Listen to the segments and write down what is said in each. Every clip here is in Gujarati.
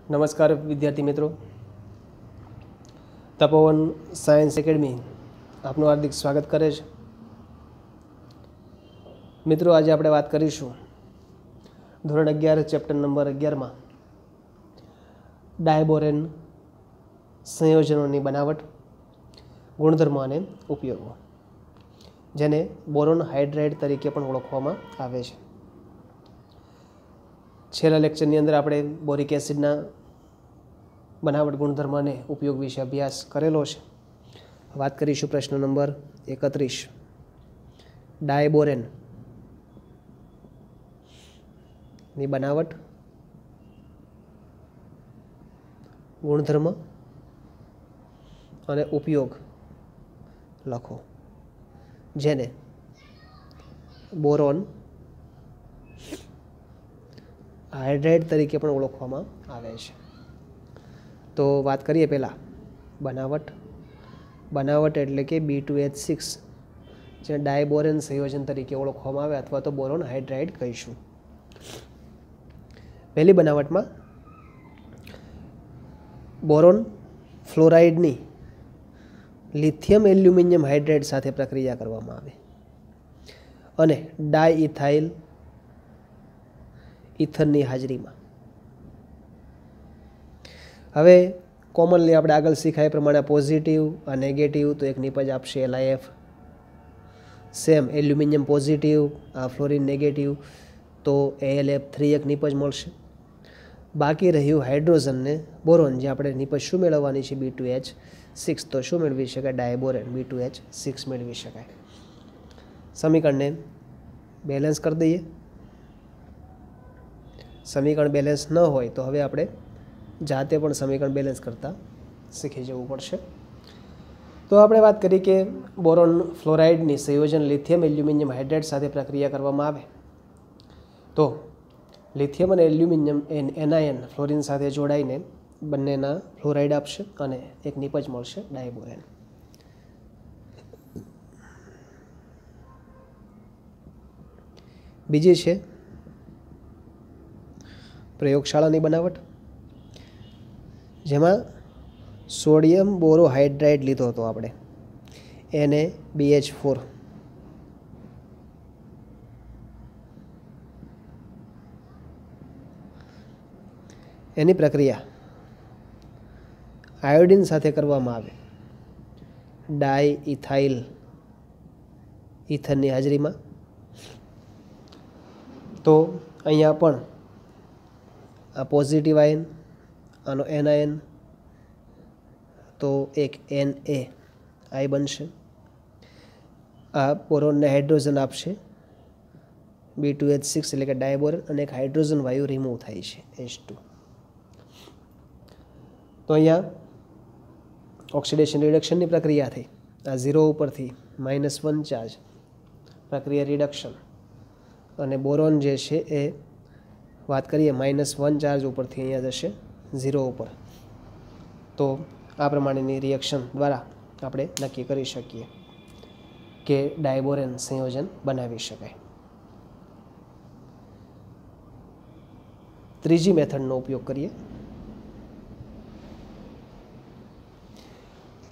નમસ્કાર વિદ્યાર્થી મિત્રો, તપોવન સાયન્સ એકેડમી આપનું હાર્દિક સ્વાગત કરે છે. મિત્રો, આજે આપણે વાત કરીશું ધોરણ 11 ચેપ્ટર નંબર 11માં ડાયબોરેન સંયોજનોની બનાવટ, ગુણધર્મો અને ઉપયોગો, જેને બોરોન હાઇડ્રાઇડ તરીકે પણ ઓળખવામાં આવે છે. છેલ્લા લેક્ચરની અંદર આપણે બોરિક એસિડના બનાવટ, ગુણધર્મ અને ઉપયોગ વિશે અભ્યાસ કરેલો છે. વાત કરીશું પ્રશ્ન નંબર 31. ડાયબોરેન ની બનાવટ, ગુણધર્મ અને ઉપયોગ લખો, જેને બોરોન હાઇડ્રાઇડ તરીકે પણ ઓળખવામાં આવે છે. તો વાત કરીએ પહેલાં બનાવટ એટલે કે B2H6, જે ડાયબોરેન સંયોજન તરીકે ઓળખવામાં આવે અથવા તો બોરોન હાઇડ્રાઇડ કહીશું. પહેલી બનાવટમાં બોરોન ફ્લોરાઇડની લિથિયમ એલ્યુમિનિયમ હાઇડ્રાઇડ સાથે પ્રક્રિયા કરવામાં આવે અને ડાયઇથાઇલ ઇથરની હાજરીમાં. હવે કોમનલી આપણે આગળ શીખાય પ્રમાણે પોઝિટિવ આ નેગેટિવ તો એક નિપજ આપશે LiF, સેમ એલ્યુમિનિયમ પોઝિટિવ આ ફ્લોરિન નેગેટિવ તો AlF3 એક નિપજ મળશે. બાકી રહ્યું હાઇડ્રોજનને બોરોન, જે આપણે નિપજ શું મેળવવાની છે B2H6, તો શું મેળવી શકાય? ડાયબોરેન B2H6 મેળવી શકાય. સમીકરણને બેલેન્સ કરી દઈએ. સમીકરણ બેલેન્સ ન હોય તો હવે આપણે જાતે પણ સમીકરણ બેલેન્સ કરતાં શીખી જવું પડશે. તો આપણે વાત કરી કે બોરોન ફ્લોરાઇડની સંયોજન લિથિયમ એલ્યુમિનિયમ હાઇડ્રાઇડ સાથે પ્રક્રિયા કરવામાં આવે તો લિથિયમ અને એલ્યુમિનિયમ એનાયન ફ્લોરિન સાથે જોડાઈને બંનેના ફ્લોરાઇડ આપશે અને એક નિપજ મળશે ડાયબોરેન. બીજી છે પ્રયોગશાળાની બનાવટ, જેમાં સોડિયમ બોરોહાઇડ્રાઇડ લીધો હતો આપણે, NaBH4, એની પ્રક્રિયા આયોડિન સાથે કરવામાં આવે ડાયઇથાઇલ ઇથરની હાજરીમાં. તો અહીંયા પણ આ પોઝિટિવ આયન, આનો એનાયન તો એક Na બનશે. આ બોરોનને હાઇડ્રોજન આપશે B2H6 એટલે કે ડાયબોરેન, અને એક હાઇડ્રોજન વાયુ રિમૂવ થાય છે H2. તો અહીંયા ઓક્સિડેશન રિડક્શનની પ્રક્રિયા થઈ. આ 0 ઉપરથી -1 ચાર્જ પ્રક્રિયા રિડક્શન, અને બોરોન જે છે એ વાત કરીએ -1 ચાર્જ ઉપરથી અહીંયા જશે 0 ઉપર. તો આ પ્રમાણેની રિએક્શન દ્વારા આપણે નક્કી કરી શકીએ કે ડાયબોરેન સંયોજન બનાવી શકાય. ત્રીજી મેથડનો ઉપયોગ કરીએ,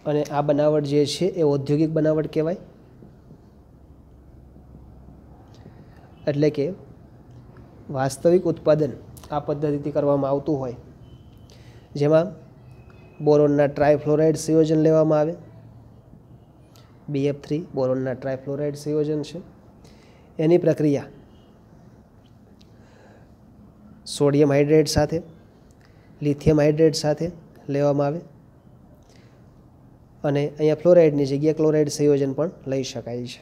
અને આ બનાવટ જે છે એ ઔદ્યોગિક બનાવટ કહેવાય. એટલે કે વાસ્તવિક ઉત્પાદન આ પદ્ધતિથી કરવામાં આવતું હોય, જેમાં બોરોનના ટ્રાયફ્લોરાઇડ સંયોજન લેવામાં આવે, BF3 બોરોનના ટ્રાયફ્લોરાઇડ સંયોજન છે. એની પ્રક્રિયા સોડિયમ હાઇડ્રેટ સાથે, લિથિયમ હાઇડ્રેટ સાથે લેવામાં આવે, અને અહીંયા ફ્લોરાઇડની જગ્યાએ ક્લોરાઇડ સંયોજન પણ લઈ શકાય છે.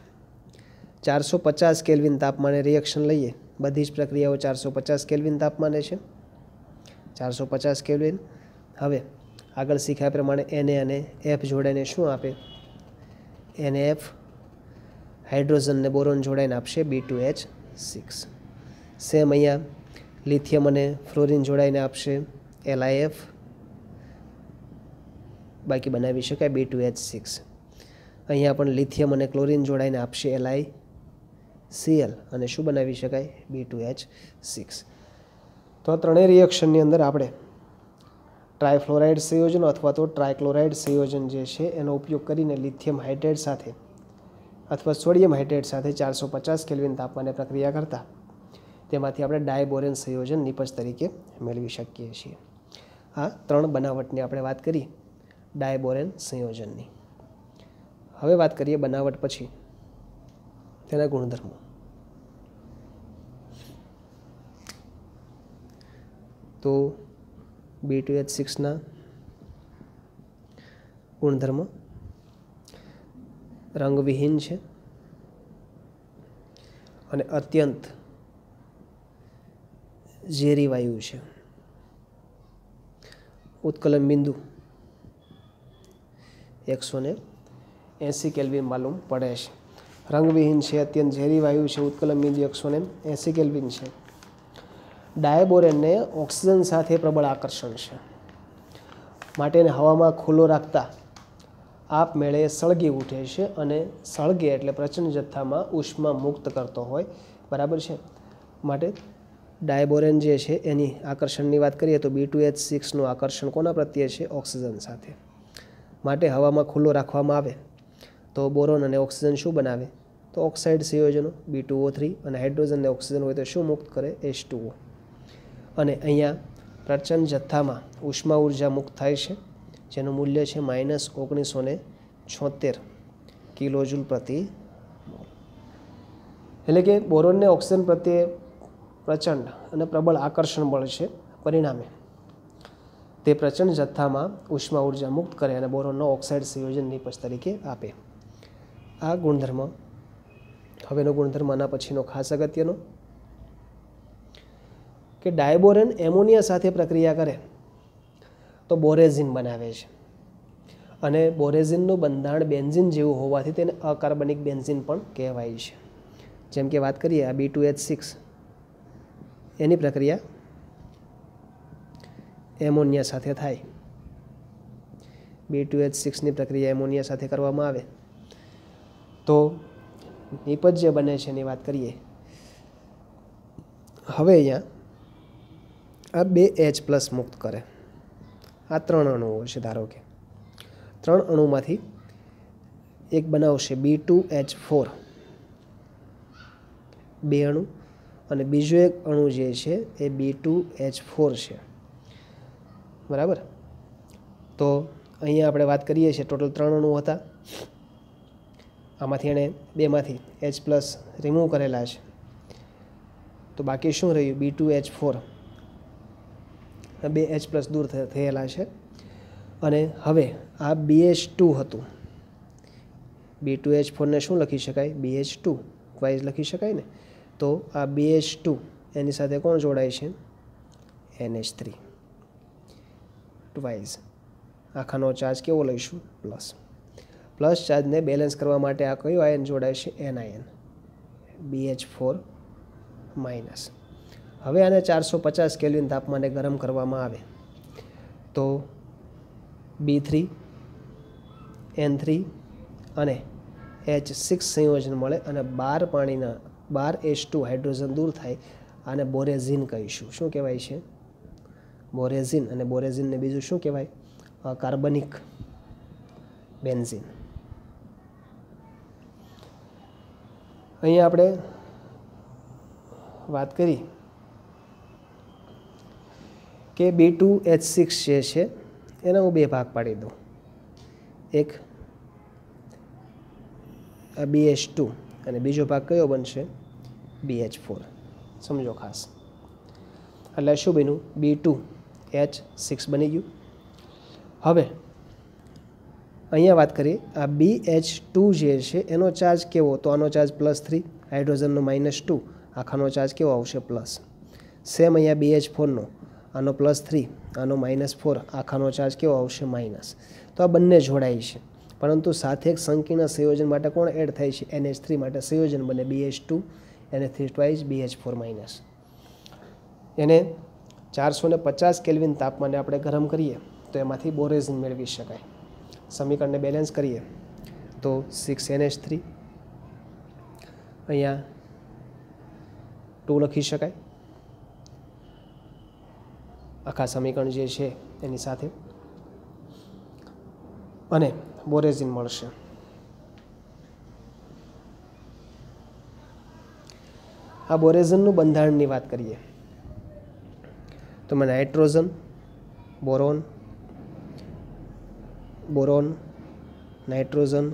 450 કેલ્વિન તાપમાને રિએક્શન લઈએ. બધી જ પ્રક્રિયાઓ 450 કેલ્વિન તાપમાને છે. 450 કેલ્વિન. હવે આગળ શીખ્યા પ્રમાણે Na અને F જોડાઈને શું આપે? NaF હાઇડ્રોજનને બોરોન જોડાઈને આપશે B2H6. સેમ અહીંયા લિથિયમ અને ફ્લોરિન જોડાઈને આપશે LiF, બાકી બનાવી શકાય B2H6. અહીંયા પણ લિથિયમ અને ક્લોરિન જોડાઈને આપશે LiCl, અને શું બનાવી શકાય? B2H6. તો આ ત્રણેય રિએક્શનની અંદર આપણે ટ્રાયફ્લોરાઇડ સંયોજનો અથવા તો ટ્રાયક્લોરાઇડ સંયોજન જે છે એનો ઉપયોગ કરીને લિથિયમ હાઇડ્રેટ સાથે અથવા સોડિયમ હાઇડ્રેટ સાથે 450 કેલ્વિન તાપમાને પ્રક્રિયા કરતા તેમાંથી આપણે ડાયબોરેન સંયોજન નિપજ તરીકે મેળવી શકીએ છીએ. આ 3 બનાવટની આપણે વાત કરી ડાયબોરેન સંયોજનની. હવે વાત કરીએ બનાવટ પછી તેના ગુણધર્મો. તો B2H6ના ગુણધર્મો રંગવિહીન છે અને અત્યંત ઝેરી વાયુ છે. ઉત્કલન બિંદુ 180 કેલ્વિન માલુમ પડે છે. રંગવિહીન છે, અત્યંત ઝેરી વાયુ છે, ઉત્કલન બિંદુ 180 કેલ્વિન છે. ડાયબોરેનને ઓક્સિજન સાથે પ્રબળ આકર્ષણ છે માટે એને હવામાં ખુલ્લો રાખતા આપમેળે સળગી ઉઠે છે અને સળગે એટલે પ્રચંડ જથ્થામાં ઉષ્મા મુક્ત કરતો હોય. બરાબર છે. માટે ડાયબોરેન જે છે એની આકર્ષણની વાત કરીએ તો B2H6નું આકર્ષણ કોના પ્રત્યે છે? ઓક્સિજન સાથે. માટે હવામાં ખુલ્લો રાખવામાં આવે તો બોરોન અને ઓક્સિજન શું બનાવે? તો ઓક્સાઇડ સંયોજનો B2O3 અને હાઇડ્રોજન અને ઓક્સિજન હોય તો શું મુક્ત કરે? H2O. અને અહીંયા પ્રચંડ જથ્થામાં ઉષ્મા ઉર્જા મુક્ત થાય છે જેનું મૂલ્ય છે -1976 કિલોજૂલ પ્રતિ મોલ. એટલે કે બોરોનને ઓક્સિજન પ્રત્યે પ્રચંડ અને પ્રબળ આકર્ષણ બળ છે. પરિણામે તે પ્રચંડ જથ્થામાં ઉષ્મા ઉર્જા મુક્ત કરે અને બોરોનનો ઓક્સાઇડ સંયોજન નિપજ તરીકે આપે. આ ગુણધર્મ. હવેનો ગુણધર્મ આના પછીનો ખાસ અગત્યનો કે ડાયબોરેન એમોનિયા સાથે પ્રક્રિયા કરે તો બોરેઝિન બનાવે છે અને બોરેઝિનનું બંધારણ બેન્ઝિન જેવું હોવાથી તેને અકાર્બનિક બેન્ઝિન પણ કહેવાય છે. જેમ કે વાત કરીએ આ B2H6 એની પ્રક્રિયા એમોનિયા સાથે થાય. B2H6ની પ્રક્રિયા એમોનિયા સાથે કરવામાં આવે તો નિપજ જે બને છે એની વાત કરીએ. હવે અહીંયા આ 2H+ મુક્ત કરે. આ 3 અણુઓ છે. ધારો કે 3 અણુમાંથી એક બનાવશે B2H4 2 અણુ અને બીજો એક અણુ જે છે એ B2H4 છે. બરાબર. તો અહીંયા આપણે વાત કરીએ છીએ ટોટલ 3 અણુ હતા. આમાંથી એણે 2માંથી H+ રિમૂવ કરેલા છે તો બાકી શું રહ્યું? B2H4. 2H+ દૂર થયેલા છે અને હવે આ BH2 હતું. B2H4ને શું લખી શકાય? BH2 વાઇઝ લખી શકાય ને. તો આ BH2 એની સાથે કોણ જોડાય છે? NH3 twice. આખાનો ચાર્જ કેવો લઈશું? પ્લસ. પ્લસ ચાર્જને બેલેન્સ કરવા માટે આ કયો આયન જોડાય છે? Anion BH4-. હવે આને 450 કેલ્વિન તાપમાને ગરમ કરવામાં આવે તો B3 N3 અને H6 સંયોજન મળે અને 12 પાણીના 12 H2 હાઇડ્રોજન દૂર થાય. આને બોરેઝિન કહીશું. શું કહેવાય છે? બોરેઝિન. અને બોરેઝિનને બીજું શું કહેવાય? કાર્બનિક બેન્ઝિન. અહીંયા આપણે વાત કરી કે B2H6 જે છે એના હું 2 ભાગ પાડી દઉં. એક BH2 અને બીજો ભાગ કયો બનશે? BH4. સમજો ખાસ. એટલે શું બન્યું? B2H6 બની ગયું. હવે અહીંયા વાત કરીએ આ BH2 જે છે એનો ચાર્જ કેવો? તો આનો ચાર્જ +3, હાઇડ્રોજનનો -2, આખાનો ચાર્જ કેવો આવશે? પ્લસ. સેમ અહીંયા BH4નો આનો +3, આનો -4, આખાનો ચાર્જ કેવો આવશે? માઇનસ. તો આ બંને જોડાય છે પરંતુ સાથે એક સંકીર્ણ સંયોજન માટે કોણ એડ થાય છે? NH3 માટે સંયોજન બને BH2 NH3 ટ્વાઇસ BH4-. એને 450 કેલ્વિન તાપમાને આપણે ગરમ કરીએ તો એમાંથી બોરેઝિન મેળવી શકાય. સમીકરણને બેલેન્સ કરીએ તો 6NH3 અહીંયા 2 લખી શકાય આખા સમીકરણ જે છે એની સાથે, અને બોરેઝિન મળશે. આ બોરેઝિનનું બંધારણની વાત કરીએ તો મેં nitrogen, boron, boron, nitrogen,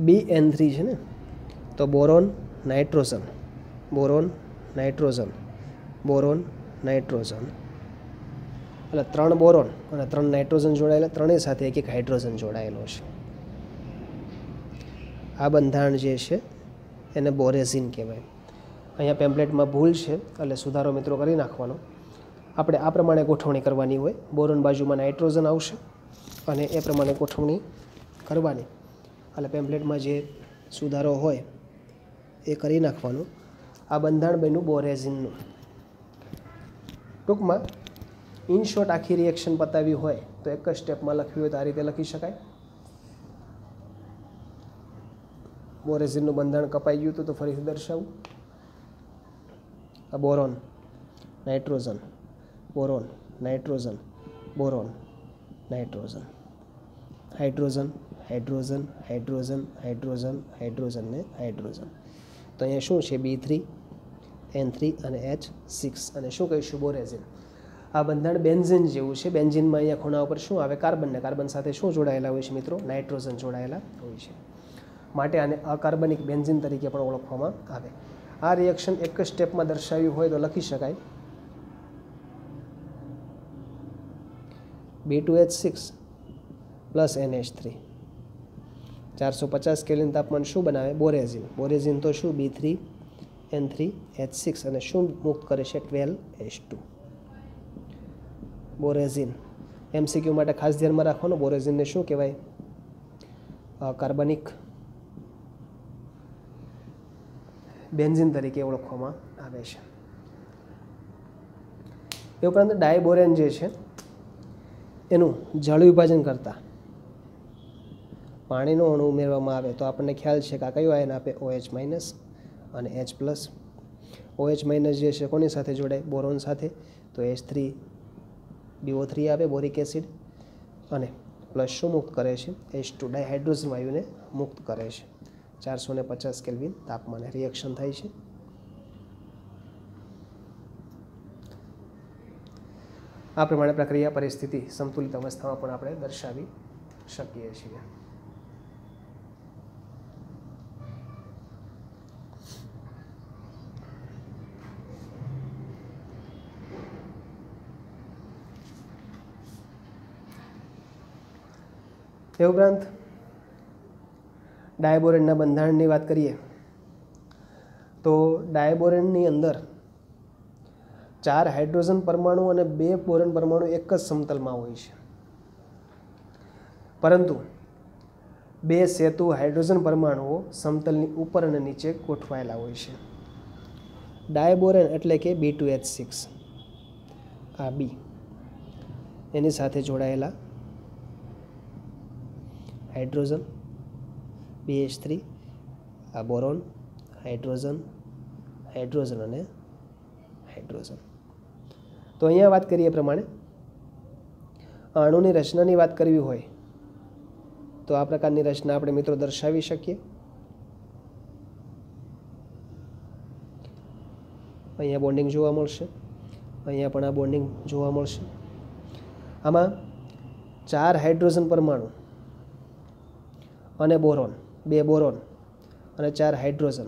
BN3 છે ને, તો boron, nitrogen, boron, nitrogen, boron, nitrogen, એટલે 3 બોરોન અને 3 નાઇટ્રોજન જોડાયેલા, ત્રણેય સાથે એક હાઇડ્રોજન જોડાયેલો છે. આ બંધારણ જે છે એને બોરેઝિન કહેવાય. અહીંયા પેમ્પલેટમાં ભૂલ છે એટલે સુધારો મિત્રો કરી નાખવાનો. આપણે આ પ્રમાણે ગોઠવણી કરવાની હોય, બોરોન બાજુમાં નાઇટ્રોજન આવશે અને એ પ્રમાણે ગોઠવણી કરવાની. એટલે પેમ્પલેટમાં જે સુધારો હોય એ કરી નાખવાનો. આ બંધારણ બન્યું બોરેઝિનનું. ટૂંકમાં ઇન શોર્ટ આખી રિએક્શન પતાવી હોય તો એક જ સ્ટેપમાં લખવી હોય તો આ રીતે લખી શકાય. બોરેઝિનનું બંધારણ કપાઈ ગયું હતું તો ફરીથી દર્શાવું. આ boron, nitrogen, boron, nitrogen, boron, nitrogen, hydrogen, hydrogen, hydrogen, hydrogen, hydrogen ને હાઇડ્રોજન. તો અહીંયા શું છે? B3, N3 અને H6. અને શું કહીશું? બોરેઝિન. આ બંધારણ બેન્ઝીન જેવું છે. બેન્ઝીનમાં અહીંયા ખૂણા ઉપર શું આવે? કાર્બન. ને કાર્બન સાથે શું જોડાયેલા હોય છે મિત્રો? નાઇટ્રોજન જોડાયેલા હોય છે. માટે આને અકાર્બનિક બેન્ઝીન તરીકે પણ ઓળખવામાં આવે. આ રિએક્શન એક જ સ્ટેપમાં દર્શાવ્યું હોય તો લખી શકાય B2H6 પ્લસ NH3. 450 કેલ્વિન તાપમાન શું બનાવે? બોરેઝિન. બોરેઝિન તો શું? B3, N3, H6 અને શું મુક્ત કરે છે? 12H2. બોરેઝિન MCQ માટે ખાસ ધ્યાનમાં રાખવાનું. બોરેઝિનને શું કહેવાય? કાર્બનિક બેન્ઝીન તરીકે ઓળખવામાં આવે છે. એ ઉપરાંત ડાયબોરેન જે છે એનું જળ વિભાજન કરતા પાણીનો અણુ ઉમેરવામાં આવે તો આપણને ખ્યાલ છે કે આ કયો આયન આપે? OH- અને H+. OH- જે છે કોની સાથે જોડાય? બોરોન સાથે. તો H3BO3 આવે, બોરિક એસિડ, અને પ્લસ શું મુક્ત કરે છે? H2 ડાયહાઇડ્રોજન વાયુને મુક્ત કરે છે. 450 કેલ્વિન તાપમાને રિએક્શન થાય છે. આ પ્રમાણે પ્રક્રિયા પરિસ્થિતિ સંતુલિત અવસ્થામાં પણ આપણે દર્શાવી શકીએ છીએ. એ ઉપરાંત ડાયબોરેનના બંધારણની વાત કરીએ તો ડાયબોરેનની અંદર 4 હાઇડ્રોજન પરમાણુ અને 2 બોરોન પરમાણુ એક જ સમતલમાં હોય છે, પરંતુ 2 સેતુ હાઇડ્રોજન પરમાણુઓ સમતલની ઉપર અને નીચે ગોઠવાયેલા હોય છે. ડાયબોરેન એટલે કે B2H6, આ B એની સાથે જોડાયેલા હાઇડ્રોજન, BH3, આ બોરોન, હાઇડ્રોજન, હાઇડ્રોજન અને હાઇડ્રોજન. તો અહીંયા વાત કરીએ પ્રમાણે અણુની રચનાની વાત કરવી હોય તો આ પ્રકારની રચના આપણે મિત્રો દર્શાવી શકીએ. અહીંયા બોન્ડિંગ જોવા મળશે, અહીંયા પણ આ બોન્ડિંગ જોવા મળશે. આમાં 4 હાઇડ્રોજન પરમાણુ અને બોરોન, 2 બોરોન અને 4 હાઇડ્રોજન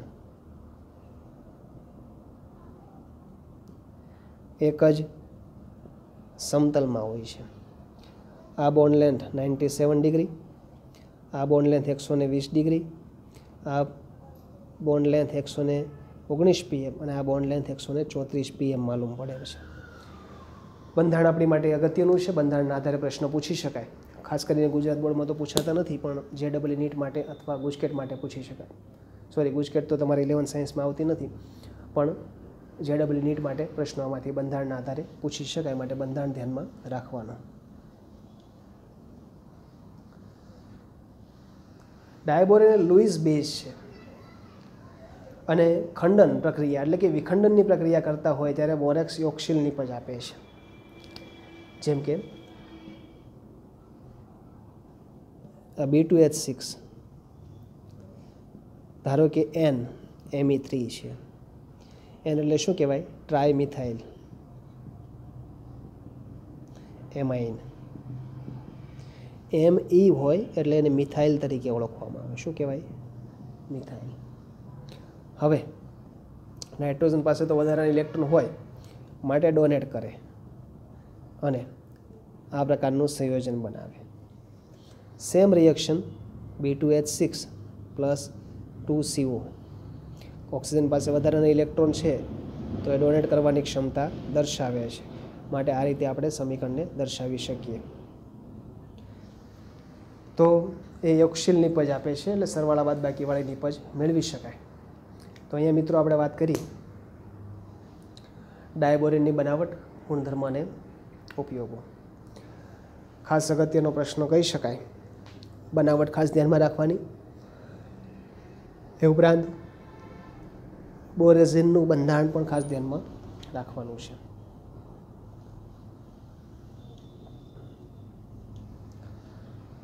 એક જ સમતલમાં હોય છે. આ બોન્ડ લેન્થ 97 ડિગ્રી, આ બોન્ડ લેન્થ 120 ડિગ્રી, આ બોન્ડ લેન્થ 119 PM અને આ બોન્ડ લેન્થ 134 PM માલુમ પડે છે. બંધારણ આપણી માટે અગત્યનું છે. બંધારણના આધારે પ્રશ્ન પૂછી શકાય. ખાસ કરીને ગુજરાત બોર્ડમાં તો પૂછાતા નથી, પણ JEE નીટ માટે અથવા ગુજકેટ માટે પૂછી શકાય. સોરી, ગુજકેટ તો તમારે 11 સાયન્સમાં આવતી નથી, પણ JEE નીટ માટે પ્રશ્નો આમાંથી બંધારણના આધારે પૂછી શકાય, માટે બંધારણ ધ્યાનમાં રાખવાનું. ડાયબોરેન એ લુઈસ બેઝ છે અને ખંડન પ્રક્રિયા એટલે કે વિખંડનની પ્રક્રિયા કરતા હોય ત્યારે બોરેક્સ યોક્સિલ નિપજ આપે છે. જેમ કે B2H6 ધારો કે Me3 છે. N એટલે શું કહેવાય? ટ્રાયમિથાઇલ એમાઇન. Me હોય એટલે એને મિથાઇલ તરીકે ઓળખવામાં આવે. શું કહેવાય? મિથાઇલ. હવે નાઇટ્રોજન પાસે તો વધારાના ઇલેક્ટ્રોન હોય માટે ડોનેટ કરે અને આ પ્રકારનું સંયોજન બનાવે. Same reaction B2H6 plus 2CO. Oxygen પાસે વધારાના ઇલેક્ટ્રોન છે તો એ ડોનેટ કરવાની ક્ષમતા દર્શાવે છે, માટે આ રીતે આપણે સમીકરણને દર્શાવી શકીએ. તો એ યોક્સિલ નિપજ આપે છે એટલે સરવાળા બાદબાકીવાળી નિપજ મેળવી શકાય. તો અહીંયા મિત્રો આપણે વાત કરી ડાયબોરેનની બનાવટ, ગુણધર્મ અને ઉપયોગો. ખાસ અગત્યનો પ્રશ્ન કહી શકાય. બનાવટ ખાસ ધ્યાનમાં રાખવાની. એ ઉપરાંત બોરેઝિનનું બંધારણ પણ ખાસ ધ્યાનમાં રાખવાનું છે.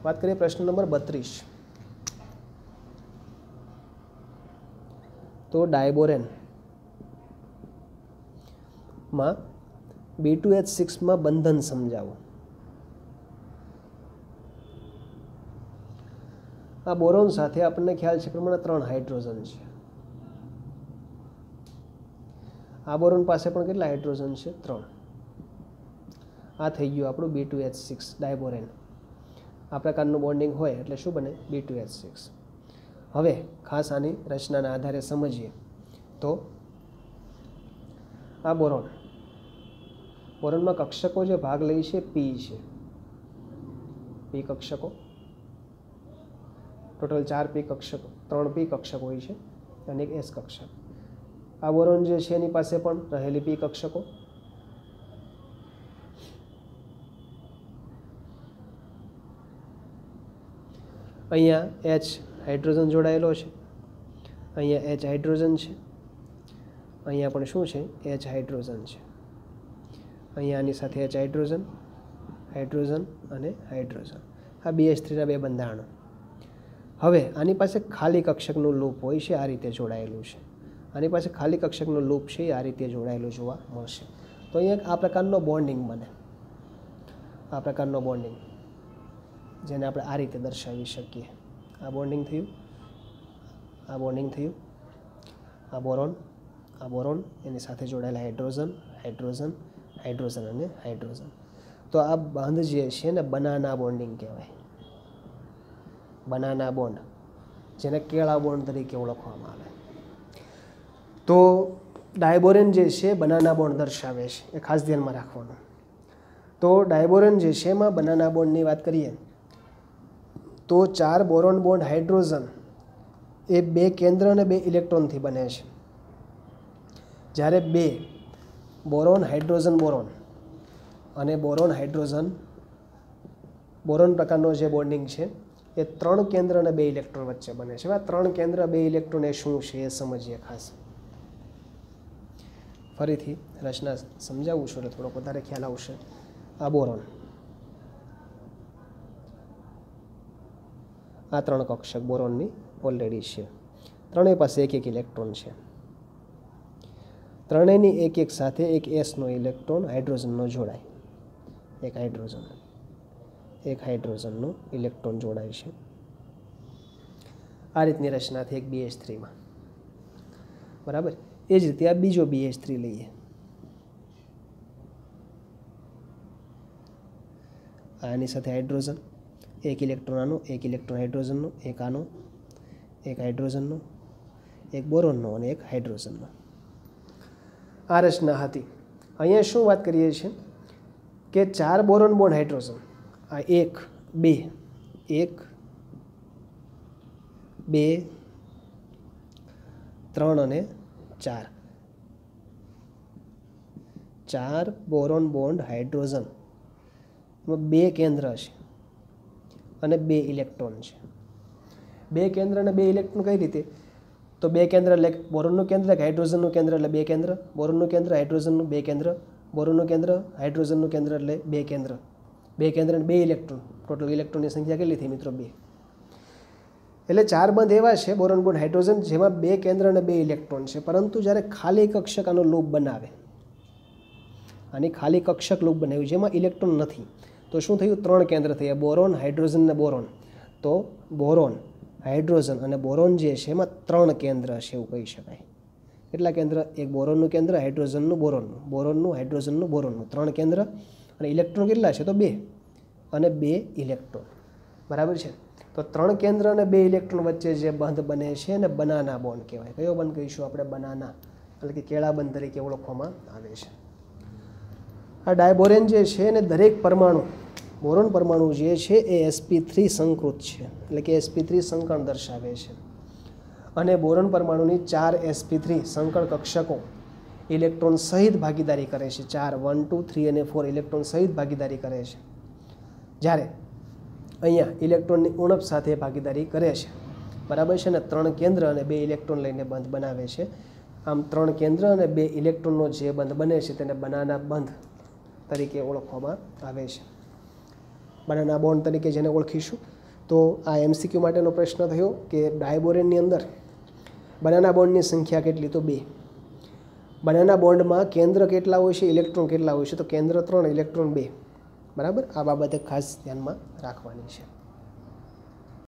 વાત કરીએ પ્રશ્ન નંબર 32. તો ડાયબોરેન માં B2H6 માં બંધન સમજાવો. આ બોરોન સાથે આપણને ખ્યાલ છે પ્રમાણે 3 હાઇડ્રોજન છે. આ બોરોન પાસે પણ કેટલા હાઇડ્રોજન છે? 3. આ થઈ ગયું આપણું B2H6 ડાયબોરેન. આ પ્રકારનું બોન્ડિંગ હોય એટલે શું બને? B2H6. હવે ખાસ આની રચનાના આધારે સમજીએ તો આ બોરોનમાં કક્ષકો જે ભાગ લે છે P છે. P કક્ષકો ટોટલ 4 P કક્ષકો, 3 P કક્ષકો હોય છે અને એક S કક્ષક. આ બોરોન જે છે એની પાસે પણ રહેલી P કક્ષકો. અહીંયા H હાઇડ્રોજન જોડાયેલો છે, અહીંયા H હાઇડ્રોજન છે, અહીંયા પણ શું છે? H હાઇડ્રોજન છે. અહીંયા આની સાથે H હાઇડ્રોજન, હાઇડ્રોજન અને હાઇડ્રોજન. આ BH3ના 2 બંધારણો. હવે આની પાસે ખાલી કક્ષકનું લૂપ હોય છે, આ રીતે જોડાયેલું છે. આની પાસે ખાલી કક્ષકનું લૂપ છે, આ રીતે જોડાયેલું જોવા મળશે. તો અહીંયા આ પ્રકારનો બોન્ડિંગ બને. આ પ્રકારનો બોન્ડિંગ જેને આપણે આ રીતે દર્શાવી શકીએ. આ બોન્ડિંગ થયું, આ બોન્ડિંગ થયું, આ બોરોન એની સાથે જોડાયેલા હાઇડ્રોજન, હાઇડ્રોજન, હાઇડ્રોજન અને હાઇડ્રોજન. તો આ બંધ જે છે ને બનાના બોન્ડિંગ કહેવાય. બનાના બોન્ડ, જેને કેળા બોન્ડ તરીકે ઓળખવામાં આવે. તો ડાયબોરેન જે છે બનાના બોન્ડ દર્શાવે છે, એ ખાસ ધ્યાનમાં રાખવાનું. તો ડાયબોરેન જે છે એમાં બનાના બોન્ડની વાત કરીએ તો 4 બોરોન બોન્ડ હાઇડ્રોજન એ 2 કેન્દ્ર અને 2 ઇલેક્ટ્રોનથી બને છે. જ્યારે 2 બોરોન હાઇડ્રોજન બોરોન અને બોરોન હાઇડ્રોજન બોરોન પ્રકારનો જે બોન્ડિંગ છે એ 3 કેન્દ્ર અને 2 ઇલેક્ટ્રોન વચ્ચે બને છે. આ 3 કેન્દ્ર 2 ઇલેક્ટ્રોન એ શું છે એ સમજીએ ખાસ. ફરીથી રચના સમજાવું છું એટલે થોડોક વધારે ખ્યાલ આવશે. આ બોરોન, આ 3 કક્ષક બોરોનની ઓલરેડી છે. ત્રણેય પાસે 1-1 ઇલેક્ટ્રોન છે. ત્રણેયની એક સાથે એક એસનો ઇલેક્ટ્રોન હાઇડ્રોજનનો જોડાય. એક હાઇડ્રોજનનો ઇલેક્ટ્રોન જોડાય છે. આ રીતની રચનાથી એક BH3માં. બરાબર. એ જ રીતે આ બીજો BH3 લઈએ. આની સાથે હાઇડ્રોજન, 1 ઇલેક્ટ્રોન આનો, 1 ઇલેક્ટ્રોન હાઇડ્રોજનનો, એક આનો, એક હાઇડ્રોજનનો, એક બોરોનનો અને એક હાઇડ્રોજનનો. આ રચના હતી. અહીંયા શું વાત કરીએ છીએ કે 4 બોરોન બોન્ડ હાઇડ્રોજન, આ 1, 2, 3 અને 4 4 બોરોન બોન્ડ હાઇડ્રોજન, એમાં 2 કેન્દ્ર છે અને 2 ઇલેક્ટ્રોન છે. 2 કેન્દ્ર અને 2 ઇલેક્ટ્રોન કઈ રીતે? તો 2 કેન્દ્ર એટલે બોરોનનું કેન્દ્ર કે હાઇડ્રોજનનું કેન્દ્ર એટલે 2 કેન્દ્ર, બોરોનનું કેન્દ્ર હાઇડ્રોજનનું 2 કેન્દ્ર, બોરોનનું કેન્દ્ર હાઇડ્રોજનનું કેન્દ્ર એટલે 2 કેન્દ્ર. 2 કેન્દ્ર અને 2 ઇલેક્ટ્રોન, ટોટલ ઇલેક્ટ્રોનની સંખ્યા કેટલી થઈ મિત્રો? 2. એટલે 4 બંધ એવા છે બોરોન બોન્ડ હાઇડ્રોજન જેમાં 2 કેન્દ્ર અને 2 ઇલેક્ટ્રોન છે. પરંતુ જ્યારે ખાલી કક્ષક આનો લૂપ બનાવે, આની ખાલી કક્ષક લૂપ બનાવ્યું જેમાં ઇલેક્ટ્રોન નથી, તો શું થયું? 3 કેન્દ્ર થયા, બોરોન હાઇડ્રોજન અને બોરોન. તો બોરોન હાઇડ્રોજન અને બોરોન જે છે એમાં 3 કેન્દ્ર છે એવું કહી શકાય. કેટલા કેન્દ્ર? એક બોરોનનું કેન્દ્ર, હાઇડ્રોજનનું, બોરોનનું, બોરોનનું હાઇડ્રોજનનું, બોરોનનું, 3 કેન્દ્ર. અને ઇલેક્ટ્રોન કેટલા છે? તો 2 અને 2 ઇલેક્ટ્રોન. બરાબર છે. તો 3 કેન્દ્ર અને 2 ઇલેક્ટ્રોન વચ્ચે જે બંધ બને છે એને બનાના બોન્ડ કહેવાય. કયો બંધ કહીશું આપણે? બનાના, એટલે કે કેળા બંધ તરીકે ઓળખવામાં આવે છે. આ ડાયબોરેન જે છે એને દરેક પરમાણુ, બોરોન પરમાણુ જે છે એ sp3 સંકૃત છે, એટલે કે sp3 સંકળ દર્શાવે છે. અને બોરોન પરમાણુની 4 sp3 સંકળ કક્ષકો ઇલેક્ટ્રોન સહિત ભાગીદારી કરે છે. 4 1 2 3 અને 4 ઇલેક્ટ્રોન સહિત ભાગીદારી કરે છે. જ્યારે અહીંયા ઇલેક્ટ્રોનની ઉણપ સાથે ભાગીદારી કરે છે. બરાબર છે ને? 3 કેન્દ્ર અને 2 ઇલેક્ટ્રોન લઈને બંધ બનાવે છે. આમ 3 કેન્દ્ર અને 2 ઇલેક્ટ્રોનનો જે બંધ બને છે તેને બનાના બંધ તરીકે ઓળખવામાં આવે છે. બનાના બોન્ડ તરીકે જેને ઓળખીશું. તો આ MCQ માટેનો પ્રશ્ન થયો કે ડાયબોરેનની અંદર બનાના બોન્ડની સંખ્યા કેટલી? તો 2. બનાના બોન્ડમાં કેન્દ્ર કેટલા હોય છે, ઇલેક્ટ્રોન કેટલા હોય છે? તો કેન્દ્ર 3, ઇલેક્ટ્રોન 2. બરાબર. આ બાબતે ખાસ ધ્યાનમાં રાખવાની છે.